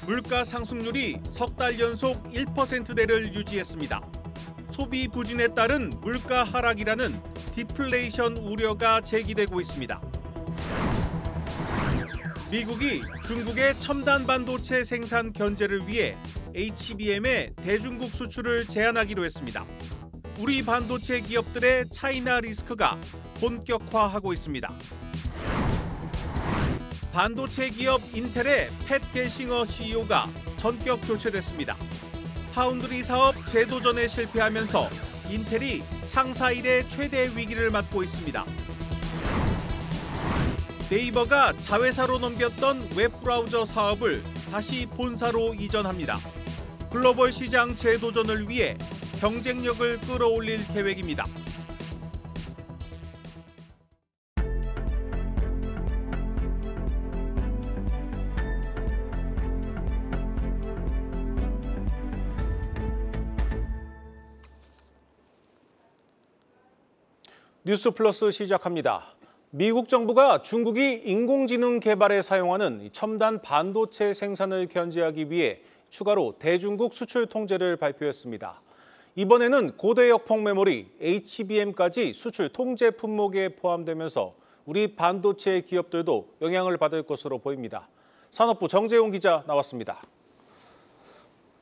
물가 상승률이 석 달 연속 1%대를 유지했습니다. 소비 부진에 따른 물가 하락이라는 디플레이션 우려가 제기되고 있습니다. 미국이 중국의 첨단 반도체 생산 견제를 위해 HBM의 대중국 수출을 제한하기로 했습니다. 우리 반도체 기업들의 차이나 리스크가 본격화하고 있습니다. 반도체 기업 인텔의 팻 게싱어 CEO가 전격 교체됐습니다. 파운드리 사업 재도전에 실패하면서 인텔이 창사 이래 최대 위기를 맞고 있습니다. 네이버가 자회사로 넘겼던 웹브라우저 사업을 다시 본사로 이전합니다. 글로벌 시장 재도전을 위해 경쟁력을 끌어올릴 계획입니다. 뉴스 플러스 시작합니다. 미국 정부가 중국이 인공지능 개발에 사용하는 첨단 반도체 생산을 견제하기 위해 추가로 대중국 수출 통제를 발표했습니다. 이번에는 고대역 폭메모리 HBM까지 수출 통제 품목에 포함되면서 우리 반도체 기업들도 영향을 받을 것으로 보입니다. 산업부 정재용 기자 나왔습니다.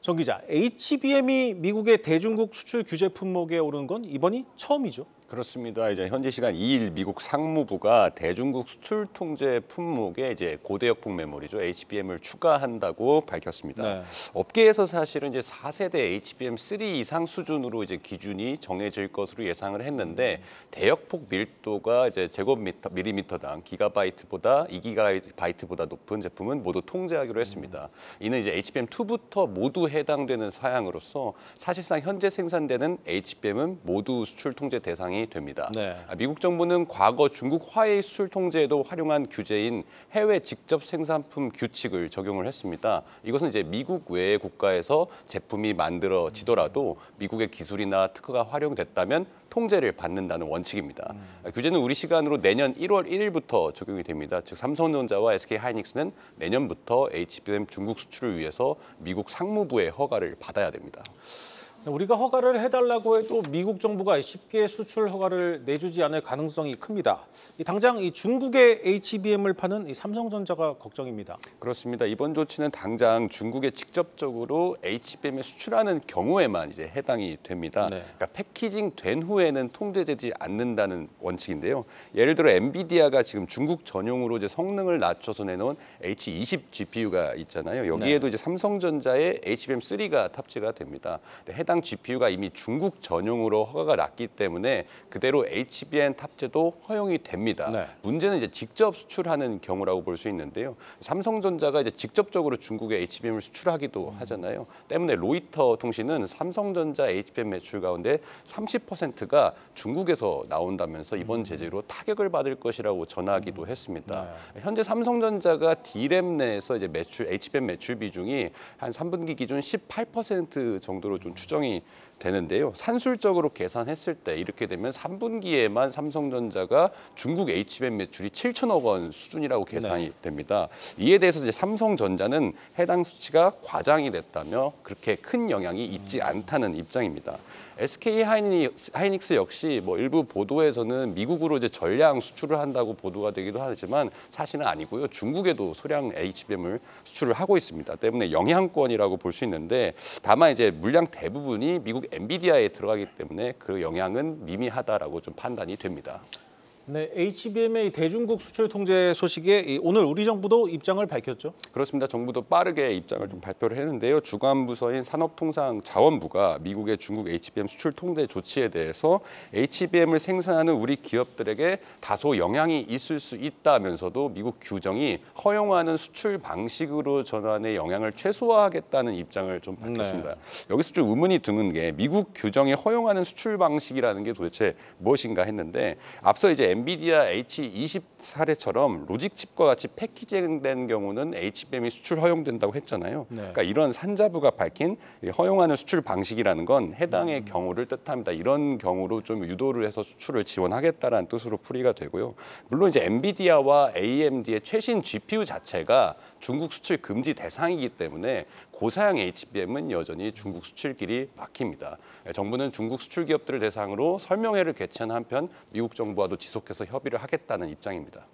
정 기자, HBM이 미국의 대중국 수출 규제 품목에 오른 건 이번이 처음이죠? 그렇습니다. 이제 현지 시간 2일 미국 상무부가 대중국 수출 통제 품목에 이제 고대역폭 메모리죠, HBM을 추가한다고 밝혔습니다. 네. 업계에서 사실은 이제 4세대 HBM3 이상 수준으로 이제 기준이 정해질 것으로 예상을 했는데 대역폭 밀도가 이제 제곱밀리미터당 기가바이트보다 2기가바이트보다 높은 제품은 모두 통제하기로 했습니다. 이는 이제 HBM2부터 모두 해당되는 사양으로서 사실상 현재 생산되는 HBM은 모두 수출 통제 대상이 됩니다. 네. 미국 정부는 과거 중국 화웨이 수출 통제에도 활용한 규제인 해외 직접 생산품 규칙을 적용을 했습니다. 이것은 이제 미국 외의 국가에서 제품이 만들어지더라도 미국의 기술이나 특허가 활용됐다면 통제를 받는다는 원칙입니다. 규제는 우리 시간으로 내년 1월 1일부터 적용이 됩니다. 즉 삼성전자와 SK하이닉스는 내년부터 HBM 중국 수출을 위해서 미국 상무부의 허가를 받아야 됩니다. 우리가 허가를 해달라고 해도 미국 정부가 쉽게 수출 허가를 내주지 않을 가능성이 큽니다. 당장 이 중국의 HBM을 파는 이 삼성전자가 걱정입니다. 그렇습니다. 이번 조치는 당장 중국에 직접적으로 HBM을 수출하는 경우에만 이제 해당이 됩니다. 네. 그러니까 패키징 된 후에는 통제되지 않는다는 원칙인데요. 예를 들어 엔비디아가 지금 중국 전용으로 이제 성능을 낮춰서 내놓은 H20 GPU가 있잖아요. 여기에도 네. 이제 삼성전자의 HBM3가 탑재가 됩니다. 해당 GPU가 이미 중국 전용으로 허가가 났기 때문에 그대로 HBM 탑재도 허용이 됩니다. 네. 문제는 이제 직접 수출하는 경우라고 볼 수 있는데요. 삼성전자가 이제 직접적으로 중국에 HBM을 수출하기도 하잖아요. 때문에 로이터 통신은 삼성전자 HBM 매출 가운데 30%가 중국에서 나온다면서 이번 제재로 타격을 받을 것이라고 전하기도 했습니다. 네. 현재 삼성전자가 D램 내에서 이제 HBM 매출 비중이 한 3분기 기준 18% 정도로 좀 추정이 되는데요. 산술적으로 계산했을 때 이렇게 되면 3분기에만 삼성전자가 중국 HBM 매출이 7천억 원 수준이라고 계산이 됩니다. 이에 대해서 이제 삼성전자는 해당 수치가 과장이 됐다며 그렇게 큰 영향이 있지 않다는 입장입니다. SK하이닉스 역시 뭐 일부 보도에서는 미국으로 이제 전량 수출을 한다고 보도가 되기도 하지만 사실은 아니고요. 중국에도 소량 HBM을 수출을 하고 있습니다. 때문에 영향권이라고 볼 수 있는데 다만 이제 물량 대부분이 미국 엔비디아에 들어가기 때문에 그 영향은 미미하다라고 좀 판단이 됩니다. 네, HBM의 대중국 수출 통제 소식에 오늘 우리 정부도 입장을 밝혔죠? 그렇습니다. 정부도 빠르게 입장을 좀 발표를 했는데요. 주관 부서인 산업통상자원부가 미국의 중국 HBM 수출 통제 조치에 대해서 HBM을 생산하는 우리 기업들에게 다소 영향이 있을 수 있다면서도 미국 규정이 허용하는 수출 방식으로 전환의 영향을 최소화하겠다는 입장을 좀 밝혔습니다. 네. 여기서 좀 의문이 드는 게 미국 규정이 허용하는 수출 방식이라는 게 도대체 무엇인가 했는데 앞서 이제 엔비디아 H20 사례처럼 로직칩과 같이 패키징된 경우는 HBM이 수출 허용된다고 했잖아요. 네. 그러니까 이런 산자부가 밝힌 허용하는 수출 방식이라는 건 해당의 경우를 뜻합니다. 이런 경우로 좀 유도를 해서 수출을 지원하겠다라는 뜻으로 풀이가 되고요. 물론 이제 엔비디아와 AMD의 최신 GPU 자체가 중국 수출 금지 대상이기 때문에 고사양 HBM은 여전히 중국 수출길이 막힙니다. 정부는 중국 수출 기업들을 대상으로 설명회를 개최한 한편 미국 정부와도 지속해서 협의를 하겠다는 입장입니다.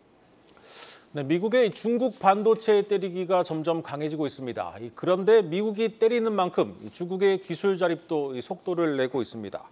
네, 미국의 중국 반도체 때리기가 점점 강해지고 있습니다. 그런데 미국이 때리는 만큼 중국의 기술 자립도 속도를 내고 있습니다.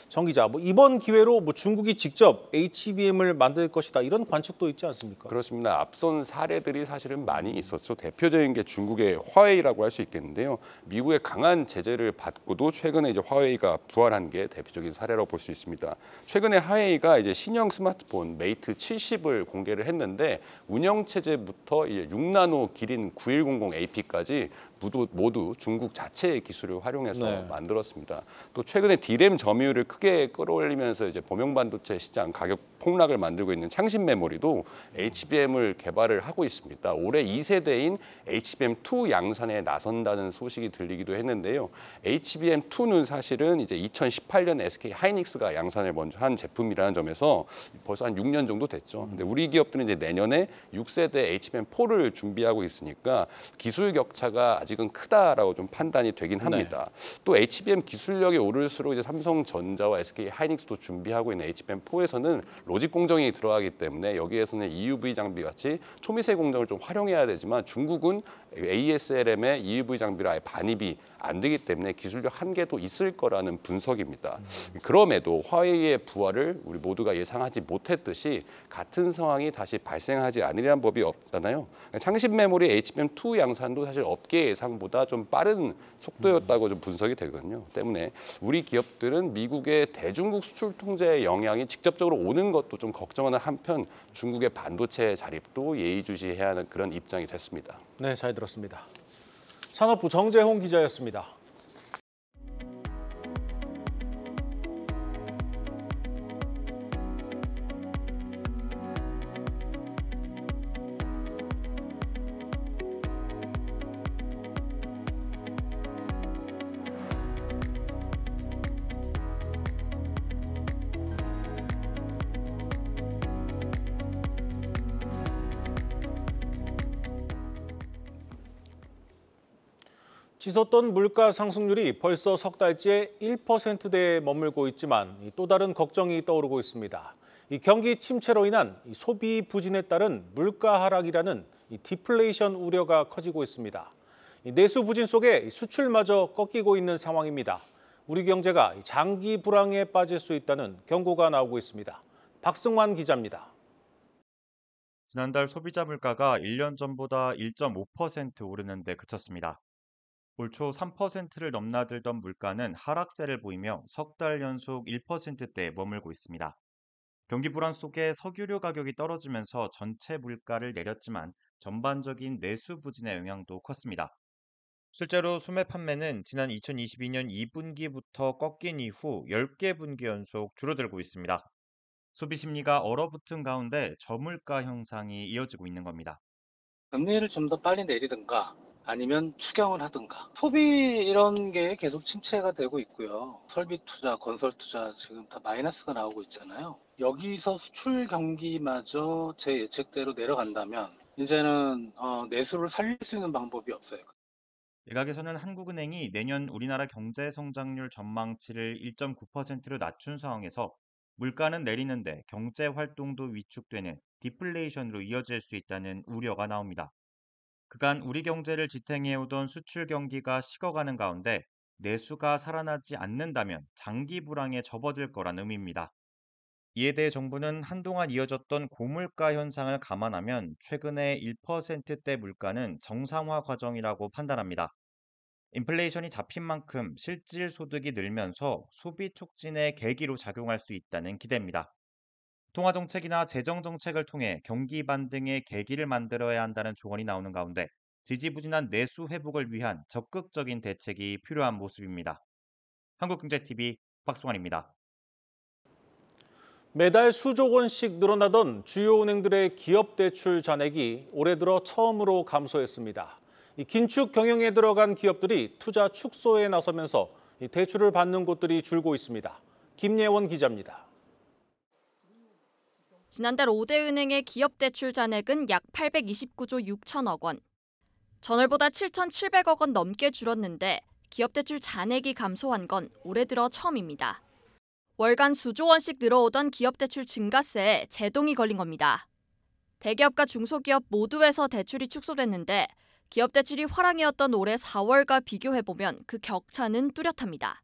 정 기자, 이번 기회로 중국이 직접 HBM을 만들 것이다 이런 관측도 있지 않습니까? 그렇습니다. 앞선 사례들이 사실은 많이 있었죠. 대표적인 게 중국의 화웨이라고 할 수 있겠는데요. 미국의 강한 제재를 받고도 최근에 이제 화웨이가 부활한 게 대표적인 사례라고 볼 수 있습니다. 최근에 화웨이가 이제 신형 스마트폰 메이트 70을 공개를 했는데 운영 체제부터 이제 6나노 기린 9100 AP까지 모두 중국 자체의 기술을 활용해서 네. 만들었습니다. 또 최근에 D램 점유율을 크게 끌어올리면서 이제 범용 반도체 시장 가격 폭락을 만들고 있는 창신 메모리도 HBM을 개발을 하고 있습니다. 올해 2세대인 HBM2 양산에 나선다는 소식이 들리기도 했는데요. HBM2는 사실은 이제 2018년 SK 하이닉스가 양산을 먼저 한 제품이라는 점에서 벌써 한 6년 정도 됐죠. 근데 우리 기업들은 이제 내년에 6세대 HBM4를 준비하고 있으니까 기술 격차가 아직은 크다라고 좀 판단이 되긴 합니다. 네. 또 HBM 기술력이 오를수록 이제 삼성전자와 SK 하이닉스도 준비하고 있는 HBM4에서는 로직 공정이 들어가기 때문에 여기에서는 EUV 장비 같이 초미세 공정을 좀 활용해야 되지만 중국은 ASLM의 EUV 장비를 아예 반입이 안 되기 때문에 기술력 한계도 있을 거라는 분석입니다. 그럼에도 화웨이의 부활을 우리 모두가 예상하지 못했듯이 같은 상황이 다시 발생하지 않으려는 법이 없잖아요. 창신 메모리 HBM2 양산도 사실 업계 예상보다 좀 빠른 속도였다고 좀 분석이 되거든요. 때문에 우리 기업들은 미국의 대중국 수출 통제의 영향이 직접적으로 오는 것도 좀 걱정하는 한편 중국의 반도체 자립도 예의주시해야 하는 그런 입장이 됐습니다. 네, 잘 들었습니다. 산업부 정재홍 기자였습니다. 치솟던 물가 상승률이 벌써 석 달째 1%대에 머물고 있지만 또 다른 걱정이 떠오르고 있습니다. 경기 침체로 인한 소비 부진에 따른 물가 하락이라는 디플레이션 우려가 커지고 있습니다. 내수 부진 속에 수출마저 꺾이고 있는 상황입니다. 우리 경제가 장기 불황에 빠질 수 있다는 경고가 나오고 있습니다. 박승환 기자입니다. 지난달 소비자 물가가 1년 전보다 1.5% 오르는 데 그쳤습니다. 올 초 3%를 넘나들던 물가는 하락세를 보이며 석 달 연속 1%대에 머물고 있습니다. 경기 불안 속에 석유류 가격이 떨어지면서 전체 물가를 내렸지만 전반적인 내수 부진의 영향도 컸습니다. 실제로 소매 판매는 지난 2022년 2분기부터 꺾인 이후 10개 분기 연속 줄어들고 있습니다. 소비 심리가 얼어붙은 가운데 저물가 현상이 이어지고 있는 겁니다. 금리를 좀 더 빨리 내리든가 아니면 추경을 하든가 소비 이런 게 계속 침체가 되고 있고요. 설비 투자, 건설 투자 지금 다 마이너스가 나오고 있잖아요. 여기서 수출 경기마저 제 예측대로 내려간다면 이제는 내수를 살릴 수 있는 방법이 없어요. 일각에서는 한국은행이 내년 우리나라 경제 성장률 전망치를 1.9%로 낮춘 상황에서 물가는 내리는데 경제 활동도 위축되는 디플레이션으로 이어질 수 있다는 우려가 나옵니다. 그간 우리 경제를 지탱해오던 수출 경기가 식어가는 가운데 내수가 살아나지 않는다면 장기 불황에 접어들 거란 의미입니다. 이에 대해 정부는 한동안 이어졌던 고물가 현상을 감안하면 최근의 1%대 물가는 정상화 과정이라고 판단합니다. 인플레이션이 잡힌 만큼 실질 소득이 늘면서 소비 촉진의 계기로 작용할 수 있다는 기대입니다. 통화 정책이나 재정 정책을 통해 경기 반등의 계기를 만들어야 한다는 조언이 나오는 가운데 지지부진한 내수 회복을 위한 적극적인 대책이 필요한 모습입니다. 한국경제TV 박승환입니다. 매달 수조 원씩 늘어나던 주요 은행들의 기업 대출 잔액이 올해 들어 처음으로 감소했습니다. 긴축 경영에 들어간 기업들이 투자 축소에 나서면서 대출을 받는 곳들이 줄고 있습니다. 김예원 기자입니다. 지난달 5대 은행의 기업 대출 잔액은 약 829조 6천억 원. 전월보다 7,700억 원 넘게 줄었는데 기업 대출 잔액이 감소한 건 올해 들어 처음입니다. 월간 수조 원씩 늘어오던 기업 대출 증가세에 제동이 걸린 겁니다. 대기업과 중소기업 모두에서 대출이 축소됐는데 기업 대출이 화랑이었던 올해 4월과 비교해보면 그 격차는 뚜렷합니다.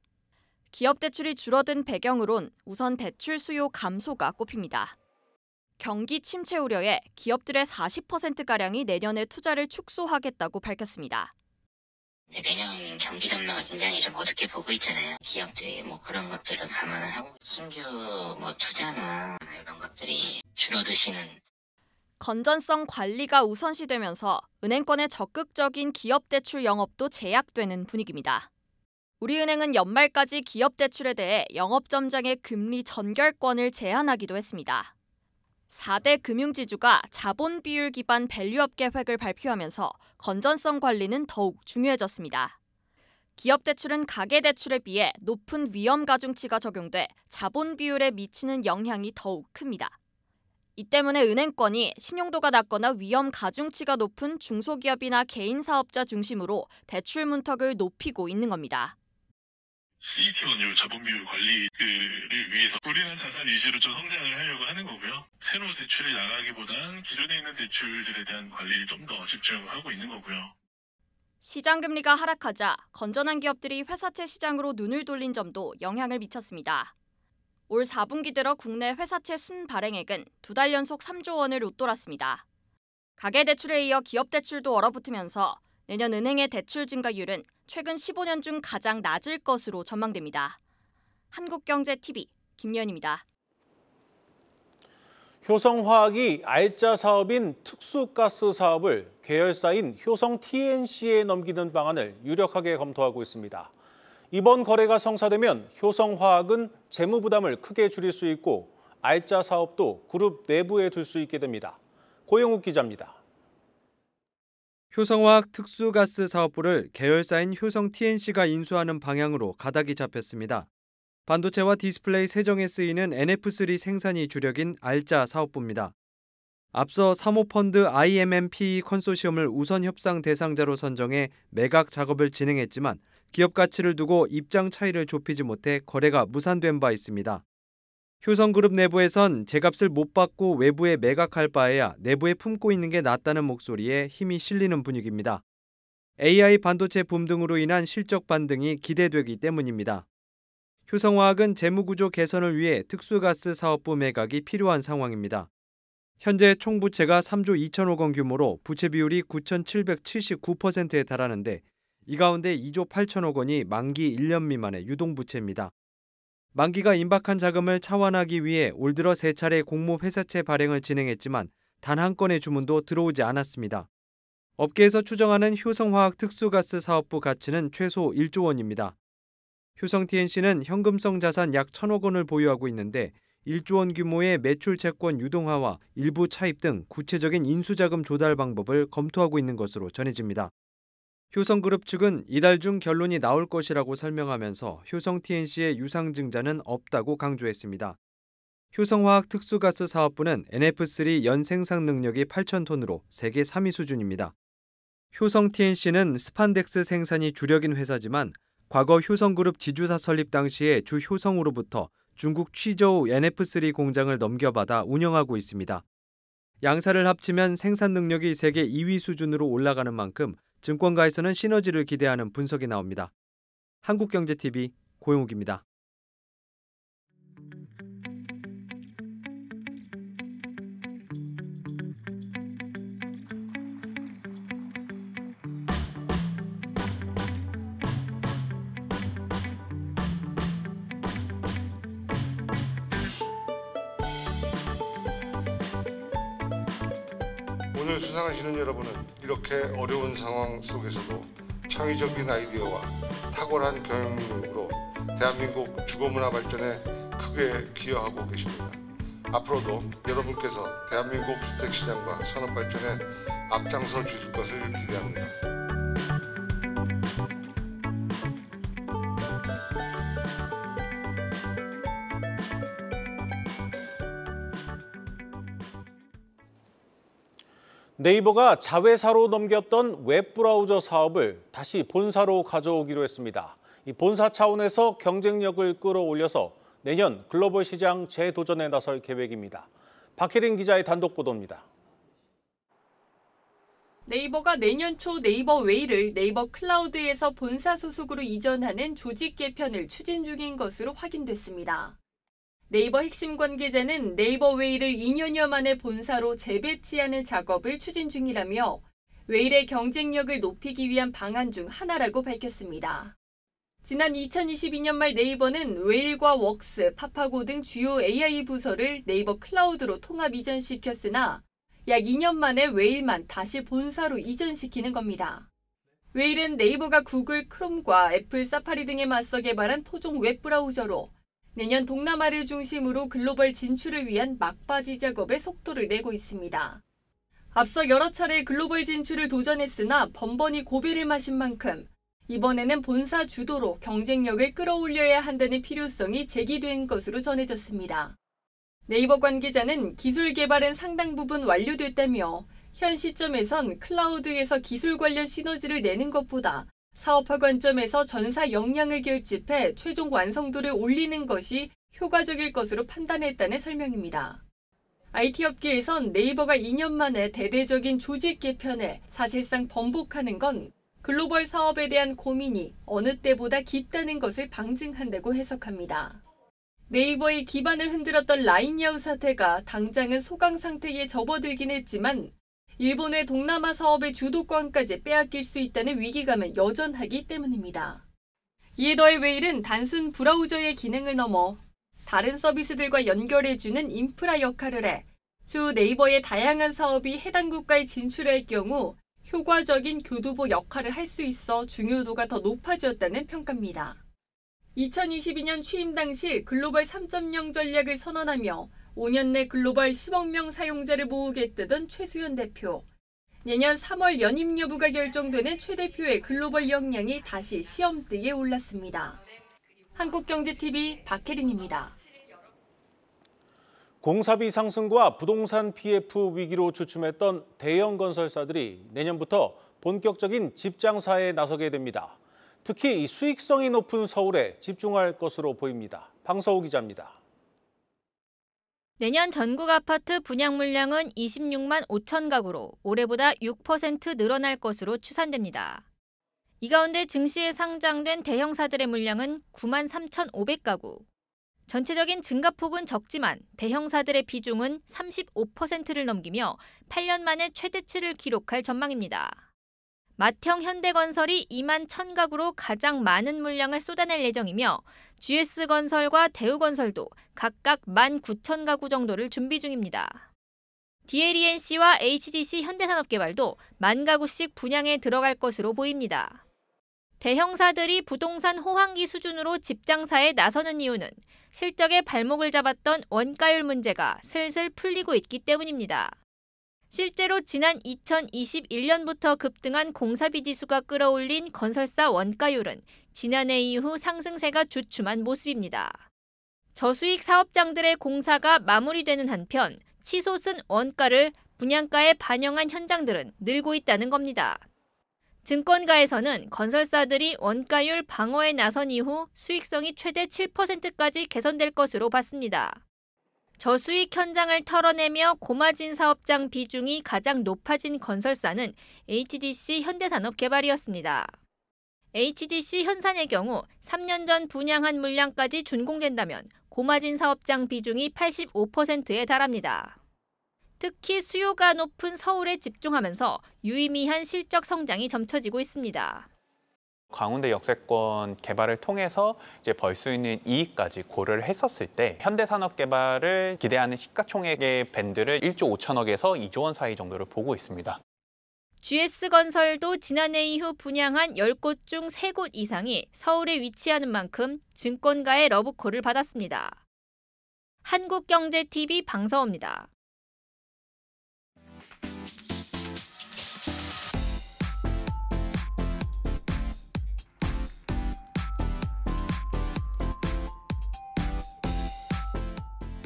기업 대출이 줄어든 배경으론 우선 대출 수요 감소가 꼽힙니다. 경기 침체 우려에 기업들의 40%가량이 내년에 투자를 축소하겠다고 밝혔습니다. 내년 경기 전망을 굉장히 좀 어둡게 보고 있잖아요. 기업들이 그런 것들을 감안을 하고 신규 투자나 이런 것들이 줄어드시는. 건전성 관리가 우선시되면서 은행권의 적극적인 기업 대출 영업도 제약되는 분위기입니다. 우리은행은 연말까지 기업 대출에 대해 영업점장의 금리 전결권을 제한하기도 했습니다. 4대 금융지주가 자본 비율 기반 밸류업 계획을 발표하면서 건전성 관리는 더욱 중요해졌습니다. 기업 대출은 가계 대출에 비해 높은 위험 가중치가 적용돼 자본 비율에 미치는 영향이 더욱 큽니다. 이 때문에 은행권이 신용도가 낮거나 위험 가중치가 높은 중소기업이나 개인 사업자 중심으로 대출 문턱을 높이고 있는 겁니다. CET1율 자본 비율 관리를 위해서 우리는 자산 위주로 좀 성장을 하려고 하는 거고요. 새로 대출이 나가기보단 기존에 있는 대출들에 대한 관리를 좀 더 집중하고 있는 거고요. 시장 금리가 하락하자 건전한 기업들이 회사채 시장으로 눈을 돌린 점도 영향을 미쳤습니다. 올 4분기 들어 국내 회사채 순발행액은 2달 연속 3조 원을 웃돌았습니다. 가계대출에 이어 기업대출도 얼어붙으면서 내년 은행의 대출 증가율은 최근 15년 중 가장 낮을 것으로 전망됩니다. 한국경제TV 김연입니다. 효성화학이 알짜 사업인 특수가스 사업을 계열사인 효성 TNC에 넘기는 방안을 유력하게 검토하고 있습니다. 이번 거래가 성사되면 효성화학은 재무 부담을 크게 줄일 수 있고 알짜 사업도 그룹 내부에 둘 수 있게 됩니다. 고영욱 기자입니다. 효성화학 특수가스 사업부를 계열사인 효성 TNC가 인수하는 방향으로 가닥이 잡혔습니다. 반도체와 디스플레이 세정에 쓰이는 NF3 생산이 주력인 알짜 사업부입니다. 앞서 사모펀드 IMMPE 컨소시엄을 우선 협상 대상자로 선정해 매각 작업을 진행했지만 기업 가치를 두고 입장 차이를 좁히지 못해 거래가 무산된 바 있습니다. 효성그룹 내부에선 제값을 못 받고 외부에 매각할 바에야 내부에 품고 있는 게 낫다는 목소리에 힘이 실리는 분위기입니다. AI 반도체 붐 등으로 인한 실적 반등이 기대되기 때문입니다. 효성화학은 재무구조 개선을 위해 특수가스 사업부 매각이 필요한 상황입니다. 현재 총부채가 3조 2천억 원 규모로 부채 비율이 9,779%에 달하는데 이 가운데 2조 8천억 원이 만기 1년 미만의 유동부채입니다. 만기가 임박한 자금을 차환하기 위해 올 들어 3차례 공모 회사채 발행을 진행했지만 단 한 건의 주문도 들어오지 않았습니다. 업계에서 추정하는 효성화학 특수가스 사업부 가치는 최소 1조 원입니다. 효성 TNC는 현금성 자산 약 1,000억 원을 보유하고 있는데 1조 원 규모의 매출 채권 유동화와 일부 차입 등 구체적인 인수자금 조달 방법을 검토하고 있는 것으로 전해집니다. 효성그룹 측은 이달 중 결론이 나올 것이라고 설명하면서 효성 TNC의 유상증자는 없다고 강조했습니다. 효성화학 특수가스 사업부는 NF3 연생산 능력이 8,000톤으로 세계 3위 수준입니다. 효성 TNC는 스판덱스 생산이 주력인 회사지만 과거 효성그룹 지주사 설립 당시에 주 효성으로부터 중국 취저우 NF3 공장을 넘겨받아 운영하고 있습니다. 양사를 합치면 생산 능력이 세계 2위 수준으로 올라가는 만큼 증권가에서는 시너지를 기대하는 분석이 나옵니다. 한국경제TV 고영욱입니다. 오늘 수상하시는 여러분은 이렇게 어려운 상황 속에서도 창의적인 아이디어와 탁월한 경영력으로 대한민국 주거문화 발전에 크게 기여하고 계십니다. 앞으로도 여러분께서 대한민국 주택시장과 산업발전에 앞장서 주실 것을 기대합니다. 네이버가 자회사로 넘겼던 웹브라우저 사업을 다시 본사로 가져오기로 했습니다. 이 본사 차원에서 경쟁력을 끌어올려서 내년 글로벌 시장 재도전에 나설 계획입니다. 박혜린 기자의 단독 보도입니다. 네이버가 내년 초 네이버 웨이를 네이버 클라우드에서 본사 소속으로 이전하는 조직 개편을 추진 중인 것으로 확인됐습니다. 네이버 핵심 관계자는 네이버 웨이를 2년여 만에 본사로 재배치하는 작업을 추진 중이라며 웨이의 경쟁력을 높이기 위한 방안 중 하나라고 밝혔습니다. 지난 2022년 말 네이버는 웨일과 웍스, 파파고 등 주요 AI 부서를 네이버 클라우드로 통합 이전시켰으나 약 2년 만에 웨일만 다시 본사로 이전시키는 겁니다. 웨일은 네이버가 구글 크롬과 애플 사파리 등에 맞서 개발한 토종 웹브라우저로 내년 동남아를 중심으로 글로벌 진출을 위한 막바지 작업에 속도를 내고 있습니다. 앞서 여러 차례 글로벌 진출을 도전했으나 번번이 고비를 마신 만큼 이번에는 본사 주도로 경쟁력을 끌어올려야 한다는 필요성이 제기된 것으로 전해졌습니다. 네이버 관계자는 기술 개발은 상당 부분 완료됐다며 현 시점에선 클라우드에서 기술 관련 시너지를 내는 것보다 사업화 관점에서 전사 역량을 결집해 최종 완성도를 올리는 것이 효과적일 것으로 판단했다는 설명입니다. IT 업계에선 네이버가 2년 만에 대대적인 조직 개편을 사실상 번복하는 건 글로벌 사업에 대한 고민이 어느 때보다 깊다는 것을 방증한다고 해석합니다. 네이버의 기반을 흔들었던 라인야후 사태가 당장은 소강 상태에 접어들긴 했지만 일본의 동남아 사업의 주도권까지 빼앗길 수 있다는 위기감은 여전하기 때문입니다. 이에 더해 웨일은 단순 브라우저의 기능을 넘어 다른 서비스들과 연결해주는 인프라 역할을 해 주 네이버의 다양한 사업이 해당 국가에 진출할 경우 효과적인 교두보 역할을 할 수 있어 중요도가 더 높아졌다는 평가입니다. 2022년 취임 당시 글로벌 3.0 전략을 선언하며 5년 내 글로벌 10억 명 사용자를 모으겠다던 최수연 대표. 내년 3월 연임 여부가 결정되는 최 대표의 글로벌 역량이 다시 시험대에 올랐습니다. 한국경제TV 박혜린입니다. 공사비 상승과 부동산 PF 위기로 주춤했던 대형 건설사들이 내년부터 본격적인 집 장사에 나서게 됩니다. 특히 이 수익성이 높은 서울에 집중할 것으로 보입니다. 방서우 기자입니다. 내년 전국 아파트 분양 물량은 26만 5천 가구로 올해보다 6% 늘어날 것으로 추산됩니다. 이 가운데 증시에 상장된 대형사들의 물량은 9만 3,500가구. 전체적인 증가폭은 적지만 대형사들의 비중은 35%를 넘기며 8년 만에 최대치를 기록할 전망입니다. 맏형 현대건설이 2만 1,000가구로 가장 많은 물량을 쏟아낼 예정이며 GS건설과 대우건설도 각각 19,000가구 정도를 준비 중입니다. DLENC와 HDC 현대산업개발도 10,000가구씩 분양에 들어갈 것으로 보입니다. 대형사들이 부동산 호황기 수준으로 집장사에 나서는 이유는 실적에 발목을 잡았던 원가율 문제가 슬슬 풀리고 있기 때문입니다. 실제로 지난 2021년부터 급등한 공사비 지수가 끌어올린 건설사 원가율은 지난해 이후 상승세가 주춤한 모습입니다. 저수익 사업장들의 공사가 마무리되는 한편 치솟은 원가를 분양가에 반영한 현장들은 늘고 있다는 겁니다. 증권가에서는 건설사들이 원가율 방어에 나선 이후 수익성이 최대 7%까지 개선될 것으로 봤습니다. 저수익 현장을 털어내며 고마진 사업장 비중이 가장 높아진 건설사는 HDC 현대산업개발이었습니다. HDC 현산의 경우 3년 전 분양한 물량까지 준공된다면 고마진 사업장 비중이 85%에 달합니다. 특히 수요가 높은 서울에 집중하면서 유의미한 실적 성장이 점쳐지고 있습니다. 광운대 역세권 개발을 통해서 이제 벌 수 있는 이익까지 고려를 했었을 때 현대산업개발을 기대하는 시가총액의 밴드를 1조 5천억에서 2조 원 사이 정도를 보고 있습니다. GS건설도 지난해 이후 분양한 10곳 중 3곳 이상이 서울에 위치하는 만큼 증권가의 러브콜을 받았습니다. 한국경제TV 방서호입니다.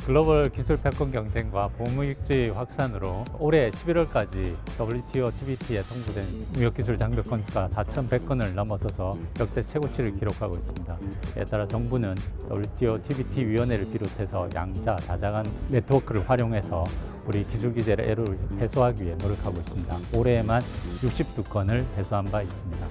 글로벌 기술 패권 경쟁과 보무익주의 확산으로 올해 11월까지 WTO, TBT에 통보된 무역기술 장벽 건수가 4,100건을 넘어서서 역대 최고치를 기록하고 있습니다. 이에 따라 정부는 WTO, TBT 위원회를 비롯해서 양자, 다자간 네트워크를 활용해서 우리 기술 규제의 애로를 해소하기 위해 노력하고 있습니다. 올해에만 62건을 해소한 바 있습니다.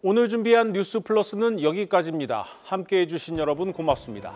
오늘 준비한 뉴스 플러스는 여기까지입니다. 함께해 주신 여러분 고맙습니다.